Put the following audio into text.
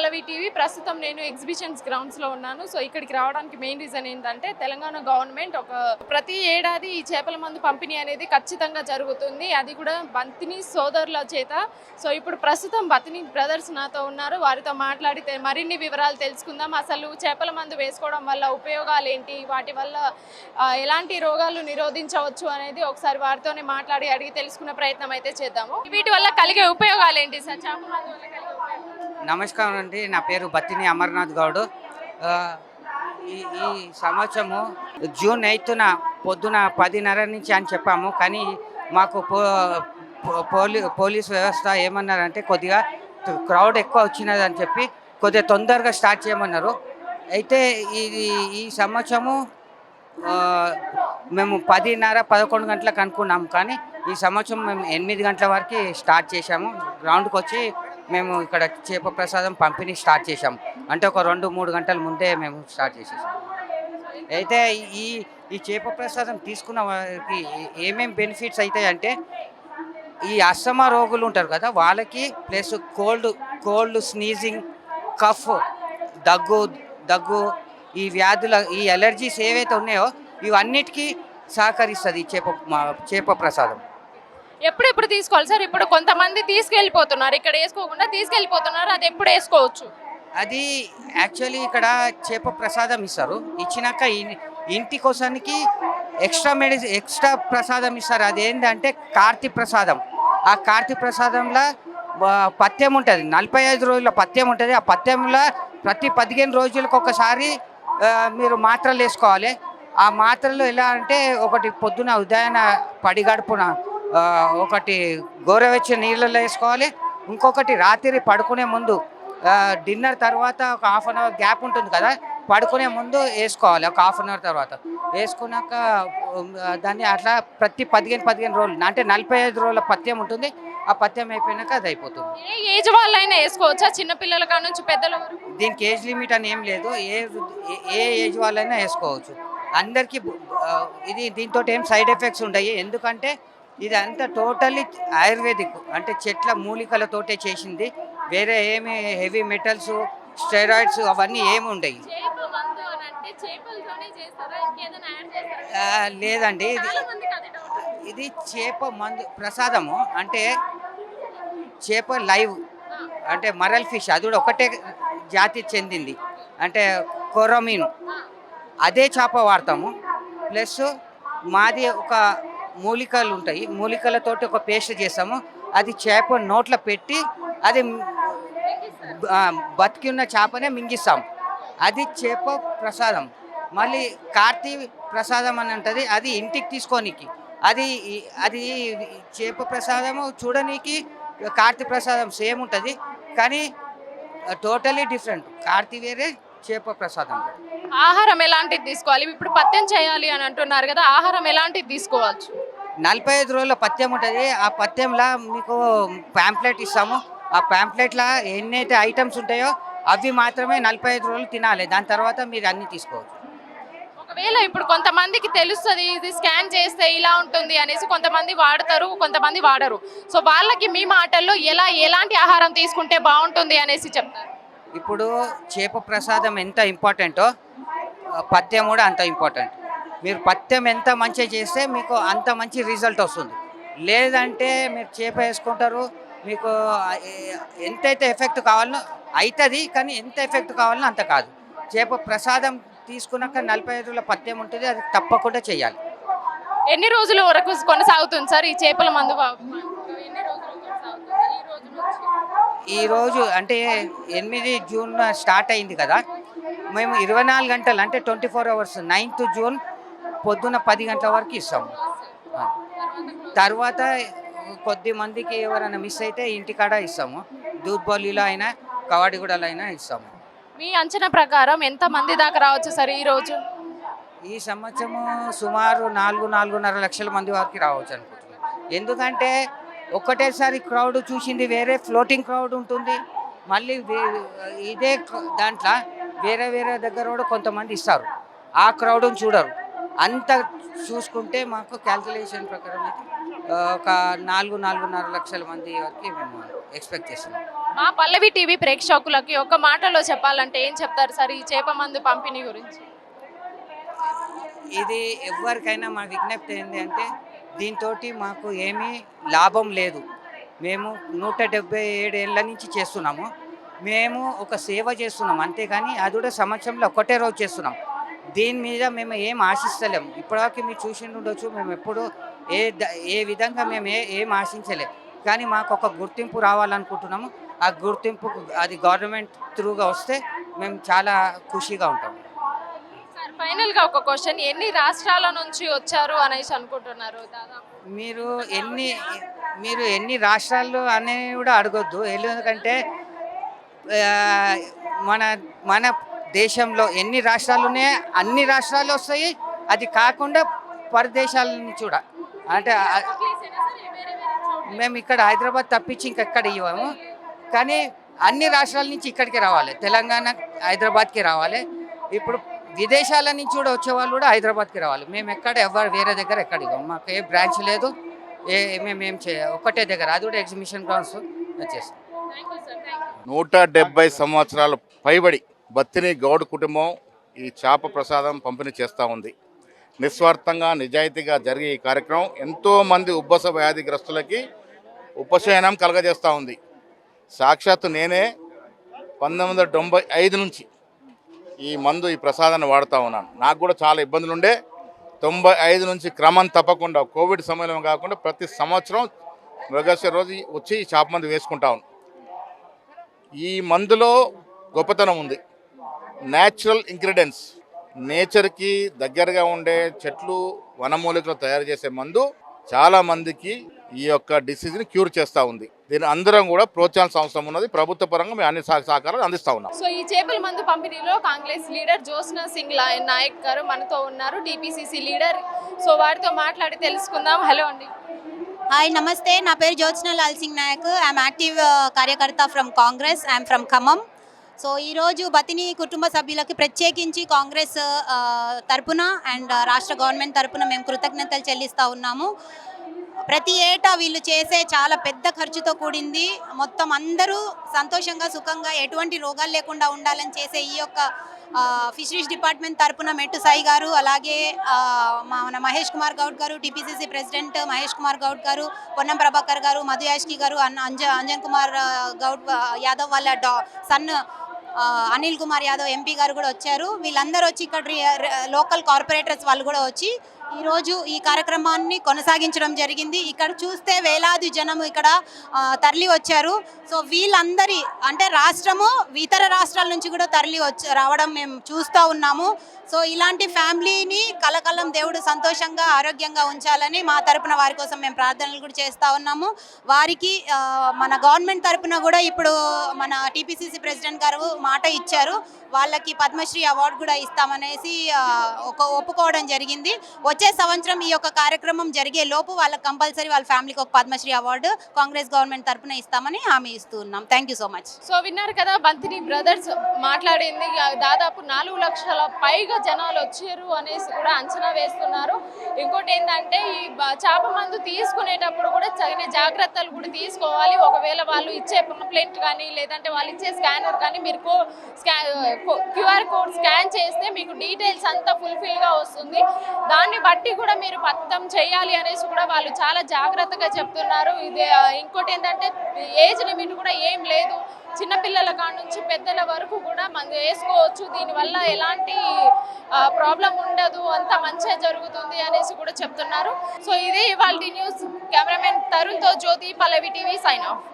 పల్లవి TV. ప్రస్తుతం నేను exhibitions గ్రౌండ్స్లో ఉన్నాను. సో ఇక్కడికి రావడానికి మెయిన్ రీజన్ ఏంటంటే తెలంగాణ గవర్నమెంట్ ప్రతి ఏడాది ఈ చేపల మందు పంపిణీ అనేది ఖచ్చితంగా జరుగుతుంది. అది కూడా బతిని సోదరుల చేత. సో ఇప్పుడు ప్రస్తుతం బతిని బ్రదర్స్ నాతో ఉన్నారు. వారితో మాట్లాడితే మరిన్ని వివరాలు తెలుసుకుందాం. అసలు చేపల మందు వేసుకోవడం వల్ల ఉపయోగాలు ఏంటి, వాటి వల్ల ఎలాంటి రోగాలు నిరోధించవచ్చు అనేది ఒకసారి వారితోనే మాట్లాడి అడిగి తెలుసుకునే ప్రయత్నం అయితే చేద్దాము. వీటి వల్ల కలిగే ఉపయోగాలు ఏంటి సార్? చేపల మందు వల్ల కలిగే నమస్కారం అండి. నా పేరు బత్తిని అమర్నాథ్ గౌడ్. ఈ ఈ సంవత్సరము జూన్ 8న పొద్దున 10:30 నుంచి అని చెప్పాము. కానీ మాకు పోలీస్ వ్యవస్థ ఏమన్నారంటే కొద్దిగా క్రౌడ్ ఎక్కువ వచ్చినదని చెప్పి కొద్దిగా తొందరగా స్టార్ట్ చేయమన్నారు. అయితే ఈ సంవత్సరము మేము 10:30, 11 గంటలకు అనుకున్నాము. కానీ ఈ సంవత్సరం మేము 8 గంటల వరకు స్టార్ట్ చేశాము. గ్రౌండ్కి వచ్చి మేము ఇక్కడ చేప ప్రసాదం పంపిణీ స్టార్ట్ చేసాము. అంటే ఒక 2-3 గంటల ముందే మేము స్టార్ట్ చేసేసాము. అయితే ఈ చేప ప్రసాదం తీసుకున్న వారికి ఏమేమి బెనిఫిట్స్ అవుతాయి అంటే, ఈ అస్తమా రోగులు ఉంటారు కదా వాళ్ళకి, ప్లస్ కోల్డ్ స్నీజింగ్, కఫ్, దగ్గు ఈ వ్యాధుల ఈ ఎలర్జీస్ ఏవైతే ఉన్నాయో ఇవన్నిటికీ సహకరిస్తుంది చేప ప్రసాదం. ఎప్పుడు తీసుకోవాలి సార్? ఇప్పుడు కొంతమంది తీసుకెళ్ళిపోతున్నారు, ఇక్కడ వేసుకోకుండా తీసుకెళ్ళిపోతున్నారు. అది ఎప్పుడు వేసుకోవచ్చు? అది యాక్చువల్లీ ఇక్కడ చేప ప్రసాదం ఇస్తారు. ఇచ్చినాక ఇంటి కోసానికి ఎక్స్ట్రా ప్రసాదం ఇస్తారు. అదేంటంటే కార్తీ ప్రసాదం. ఆ కార్తీ ప్రసాదంలో పథ్యం ఉంటుంది, 45 రోజుల పథ్యం ఉంటుంది. ఆ పథ్యంలో ప్రతి 15 రోజులకు ఒకసారి మీరు మాత్రలు వేసుకోవాలి. ఆ మాత్రలు ఎలా అంటే, ఒకటి పొద్దున ఉదయాన పడిగడుపున ఒకటి గోరువెచ్చని నీళ్ళలో వేసుకోవాలి. ఇంకొకటి రాత్రి పడుకునే ముందు, డిన్నర్ తర్వాత ఒక హాఫ్ అన్ అవర్ గ్యాప్ ఉంటుంది కదా, పడుకునే ముందు వేసుకోవాలి. ఒక హాఫ్ అన్ అవర్ తర్వాత వేసుకున్నాక దాన్ని అట్లా ప్రతి 15 రోజులు, అంటే 45 రోజుల పథ్యం ఉంటుంది. ఆ పథ్యం అయిపోయినాక అది అయిపోతుంది. ఏ ఏజ్ వాళ్ళైనా వేసుకోవచ్చా? చిన్నపిల్లల కాడ నుంచి పెద్దల వరకు? దీనికి ఏజ్ లిమిట్ అని ఏం లేదు. ఏ ఏజ్ వాళ్ళైనా వేసుకోవచ్చు. అందరికీ దీంతో ఏం సైడ్ ఎఫెక్ట్స్ ఉంటాయి. ఎందుకంటే ఇది అంతా టోటల్లీ ఆయుర్వేదిక్, అంటే చెట్ల మూలికలతోటే చేసింది. వేరే ఏమి హెవీ మెటల్స్, స్టెరాయిడ్స్ అవన్నీ ఏమి ఉండవు. లేదండి, ఇది చేప మందు ప్రసాదము. అంటే చేప లైవ్, అంటే మరల్ ఫిష్, అది కూడా ఒకటే జాతి చెందింది, అంటే కొర్రమీను. అదే చేప వాడతాము. ప్లస్ మాది ఒక మూలికలు ఉంటాయి, మూలికలతోటి ఒక పేస్ట్ చేస్తాము. అది చేప నోట్లో పెట్టి అది బతికి ఉన్న చేపనే మింగిస్తాం. అది చేప ప్రసాదం. మళ్ళీ కార్తీ ప్రసాదం అని ఉంటుంది, అది ఇంటికి తీసుకోనికి. అది చేప ప్రసాదము చూడడానికి కార్తీ ప్రసాదం సేమ్ ఉంటుంది, కానీ టోటలీ డిఫరెంట్. కార్తీ వేరే, చేప ప్రసాదం. ఆహారం ఎలాంటిది తీసుకోవాలి? ఇప్పుడు పథ్యం చేయాలి అని అంటున్నారు కదా, ఆహారం ఎలాంటిది తీసుకోవచ్చు? 45 రోజుల పథ్యం ఉంటుంది. ఆ పథ్యంలో మీకు ప్యాంప్లెట్ ఇస్తాము. ఆ ప్యాంప్లెట్లో ఎన్నైతే ఐటమ్స్ ఉంటాయో అవి మాత్రమే 45 రోజులు తినాలి. దాని తర్వాత మీరు అన్నీ తీసుకోవచ్చు. ఒకవేళ ఇప్పుడు కొంతమందికి తెలుస్తుంది ఇది స్కాన్ చేస్తే ఇలా ఉంటుంది అనేసి, కొంతమంది వాడతారు, కొంతమంది వాడరు. సో వాళ్ళకి మీ మాటల్లో ఎలాంటి ఆహారం తీసుకుంటే బాగుంటుంది అనేసి చెప్తారు? ఇప్పుడు చేప ప్రసాదం ఎంత ఇంపార్టెంటో పథ్యం కూడా అంత ఇంపార్టెంట్. మీరు పథ్యం ఎంత మంచిగా చేస్తే మీకు అంత మంచి రిజల్ట్ వస్తుంది. లేదంటే మీరు చేప వేసుకుంటారు, మీకు ఎంతైతే ఎఫెక్ట్ కావాలనో అవుతుంది, కానీ ఎంత ఎఫెక్ట్ కావాలనో అంత కాదు. చేప ప్రసాదం తీసుకున్నాక 45 రోజుల పథ్యం ఉంటుంది, అది తప్పకుండా చేయాలి. ఎన్ని రోజుల వరకు కొనసాగుతుంది సార్ ఈ చేపల మందు? ఈరోజు అంటే 8 జూన్ స్టార్ట్ అయింది కదా, మేము 24 గంటలు అంటే 24 అవర్స్ 9th జూన్ పొద్దున్న 10 గంటల వరకు ఇస్తాము. తర్వాత కొద్ది మందికి ఎవరైనా మిస్ అయితే ఇంటికాడ ఇస్తాము. దూద్బౌలిలో అయినా కవాడిగూడలో అయినా ఇస్తాము. మీ అంచనా ప్రకారం ఎంత మంది దాకా రావచ్చు సార్ ఈరోజు? ఈ సంవత్సరము సుమారు 4-4.5 లక్షల మంది వరకు రావచ్చు అనుకుంటున్నాను. ఎందుకంటే ఒక్కటేసారి క్రౌడ్ చూసింది వేరే, ఫ్లోటింగ్ క్రౌడ్ ఉంటుంది. మళ్ళీ ఇదే దాంట్లో వేరే దగ్గర కూడా కొంతమంది ఇస్తారు, ఆ క్రౌడ్ని చూడరు. అంత చూసుకుంటే మాకు క్యాల్కులేషన్ ప్రకారం అయితే ఒక 4-4.5 లక్షల మంది వరకు మేము ఎక్స్పెక్ట్ చేస్తున్నాం. మా పల్లవి టీవీ ప్రేక్షకులకి ఒక మాటలో చెప్పాలంటే ఏం చెప్తారు సార్ ఈ చేప మందు పంపిణీ గురించి? ఇది ఎవరికైనా మా విజ్ఞప్తి ఏంటి అంటే దీంతో మాకు ఏమీ లాభం లేదు. మేము 177 ఏళ్ళ నుంచి చేస్తున్నాము. మేము ఒక సేవ చేస్తున్నాం అంతేగాని అది కూడా సంవత్సరంలో ఒకటే రోజు చేస్తున్నాం. దీని మీద మేము ఏం ఆశిస్తలేము. ఇప్పటివరకు మీరు చూసి ఉండొచ్చు, మేము ఎప్పుడు ఏ విధంగా మేము ఏం ఆశించలేము. కానీ మాకు ఒక గుర్తింపు రావాలనుకుంటున్నాము. ఆ గుర్తింపు అది గవర్నమెంట్ త్రూగా వస్తే మేము చాలా ఖుషిగా ఉంటాం. సార్ ఫైనల్గా ఒక క్వశ్చన్, ఎన్ని రాష్ట్రాల నుంచి వచ్చారు అనేసి అనుకుంటున్నారు దాదాపు? మీరు ఎన్ని రాష్ట్రాలు అనేది కూడా అడగొద్దు. ఎందుకంటే మన మన దేశంలో ఎన్ని రాష్ట్రాలు ఉన్నాయో అన్ని రాష్ట్రాలు వస్తాయి. అది కాకుండా పరదేశాల నుంచి కూడా అంటే మేము ఇక్కడ హైదరాబాద్ తప్పించి ఇంకెక్కడ ఇవ్వము. కానీ అన్ని రాష్ట్రాల నుంచి ఇక్కడికి రావాలి, తెలంగాణ హైదరాబాద్కి రావాలి. ఇప్పుడు విదేశాల నుంచి కూడా వచ్చేవాళ్ళు కూడా హైదరాబాద్కి రావాలి. మేము ఎవరు వేరే దగ్గర ఎక్కడ ఇవ్వము. మాకు ఏ బ్రాంచ్ లేదు, మేమేం ఒకటే దగ్గర, అది కూడా ఎగ్జిబిషన్ గ్రౌండ్స్ వచ్చేస్తాం. 170 సంవత్సరాలు పైబడి బత్తిని గౌడ్ కుటుంబం ఈ చేప ప్రసాదం పంపిణీ చేస్తూ ఉంది. నిస్వార్థంగా నిజాయితీగా జరిగే ఈ కార్యక్రమం ఎంతోమంది ఉబ్బస వ్యాధిగ్రస్తులకి ఉపశమనం కలగజేస్తూ ఉంది. సాక్షాత్తు నేనే 1995 నుంచి ఈ ప్రసాదాన్ని వాడుతూ ఉన్నాను. నాకు కూడా చాలా ఇబ్బందులు ఉండే. 95 నుంచి క్రమం తప్పకుండా కోవిడ్ సమయంలో కాకుండా ప్రతి సంవత్సరం మృగశిర రోజు వచ్చి ఈ చేప మందు వేసుకుంటా ఉన్నాను. ఈ మందులో గొప్పతనం ఉంది. న్యాచురల్ ఇంగ్రీడియంట్స్, నేచర్కి దగ్గరగా ఉండే చెట్లు వనమూలికలు తయారు చేసే మందు చాలా మందికి ఈ యొక్క డిసీజ్ని క్యూర్ చేస్తూ ఉంది. దీన్ని అందరం కూడా ప్రోత్సాహాల్సిన అవసరం ఉన్నది. ప్రభుత్వ పరంగా మేము అన్ని సహకారాలు అందిస్తూ ఉన్నాం. సో ఈ చేపల మందు పంపిణీలో కాంగ్రెస్ లీడర్ జ్యోత్స్నా సింగ్ నాయక్ గారు మనతో ఉన్నారు, టీపీసీసీ లీడర్. సో వారితో మాట్లాడి తెలుసుకుందాం. హలో అండి. హాయ్, నమస్తే. నా పేరు జ్యోత్స్నా లాల్ సింగ్ నాయక్. ఐఎమ్ యాక్టివ్ కార్యకర్త from Congress. I'm from Khammam. So ఈరోజు బతిని కుటుంబ సభ్యులకి ప్రత్యేకించి కాంగ్రెస్ తరపున అండ్ రాష్ట్ర గవర్నమెంట్ తరపున మేము కృతజ్ఞతలు చెల్లిస్తూ ఉన్నాము. ప్రతి ఏటా వీళ్ళు చేసే చాలా పెద్ద ఖర్చుతో కూడింది. మొత్తం అందరూ సంతోషంగా సుఖంగా ఎటువంటి రోగాలు లేకుండా ఉండాలని చేసే ఈ యొక్క ఫిషరీస్ డిపార్ట్మెంట్ తరపున మెట్టు సాయి గారు, అలాగే మన మహేష్ కుమార్ గౌడ్ గారు, టీపీసీసీ ప్రెసిడెంట్ మహేష్ కుమార్ గౌడ్ గారు, పొన్నం ప్రభాకర్ గారు, మధు యాష్కి గారు, అంజన్ కుమార్ గౌడ్ యాదవ్ వాళ్ళ సన్ అనిల్ కుమార్ యాదవ్ ఎంపీ గారు కూడా వచ్చారు. వీళ్ళందరూ వచ్చి ఇక్కడ లోకల్ కార్పొరేటర్స్ వాళ్ళు కూడా వచ్చి ఈరోజు ఈ కార్యక్రమాన్ని కొనసాగించడం జరిగింది. ఇక్కడ చూస్తే వేలాది జనం ఇక్కడ తరలి వచ్చారు. సో వీళ్ళందరి అంటే రాష్ట్రము ఇతర రాష్ట్రాల నుంచి కూడా తరలి రావడం మేము చూస్తూ ఉన్నాము. సో ఇలాంటి ఫ్యామిలీని కలకలం దేవుడు సంతోషంగా ఆరోగ్యంగా ఉంచాలని మా తరపున వారి కోసం మేము ప్రార్థనలు కూడా చేస్తూ ఉన్నాము. వారికి మన గవర్నమెంట్ తరపున కూడా ఇప్పుడు మన టీపీసీసీ ప్రెసిడెంట్ గారు మాట ఇచ్చారు, వాళ్ళకి పద్మశ్రీ అవార్డు కూడా ఇస్తామనేసి ఒప్పుకోవడం జరిగింది. వచ్చే సంవత్సరం ఈ యొక్క కార్యక్రమం జరిగే లోపు వాళ్ళకి కంపల్సరీ వాళ్ళ ఫ్యామిలీకి ఒక పద్మశ్రీ అవార్డు కాంగ్రెస్ గవర్నమెంట్ తరపున ఇస్తామని హామీ ఇస్తూ ఉన్నాం. Thank you so much. So విన్నారు కదా బంతిని బ్రదర్స్ మాట్లాడింది. దాదాపు 4 లక్షల పైగా జనాలు వచ్చారు అనేసి కూడా అంచనా వేస్తున్నారు. ఇంకోటి ఏంటంటే ఈ చేప మందు తీసుకునేటప్పుడు కూడా తగిన జాగ్రత్తలు కూడా తీసుకోవాలి. ఒకవేళ వాళ్ళు ఇచ్చే కంప్లైంట్ కానీ లేదంటే వాళ్ళు ఇచ్చే స్కానర్ కానీ మీరు క్యూఆర్ కోడ్ స్కాన్ చేస్తే మీకు డీటెయిల్స్ అంతా ఫుల్ఫిల్గా వస్తుంది. దాన్ని బట్టి కూడా మీరు పత్తం చేయాలి అనేసి కూడా వాళ్ళు చాలా జాగ్రత్తగా చెప్తున్నారు. ఇది ఇంకోటి ఏంటంటే ఏజ్ లిమిట్ కూడా ఏం లేదు. చిన్నపిల్లల కాడ నుంచి పెద్దల వరకు కూడా మనం వేసుకోవచ్చు. దీనివల్ల ఎలాంటి ప్రాబ్లం ఉండదు, అంత మంచిగా జరుగుతుంది అనేసి కూడా చెప్తున్నారు. సో ఇదే ఇవాళ న్యూస్. కెమెరామెన్ తరుణ్తో Jyothi, Pallavi TV, sign of.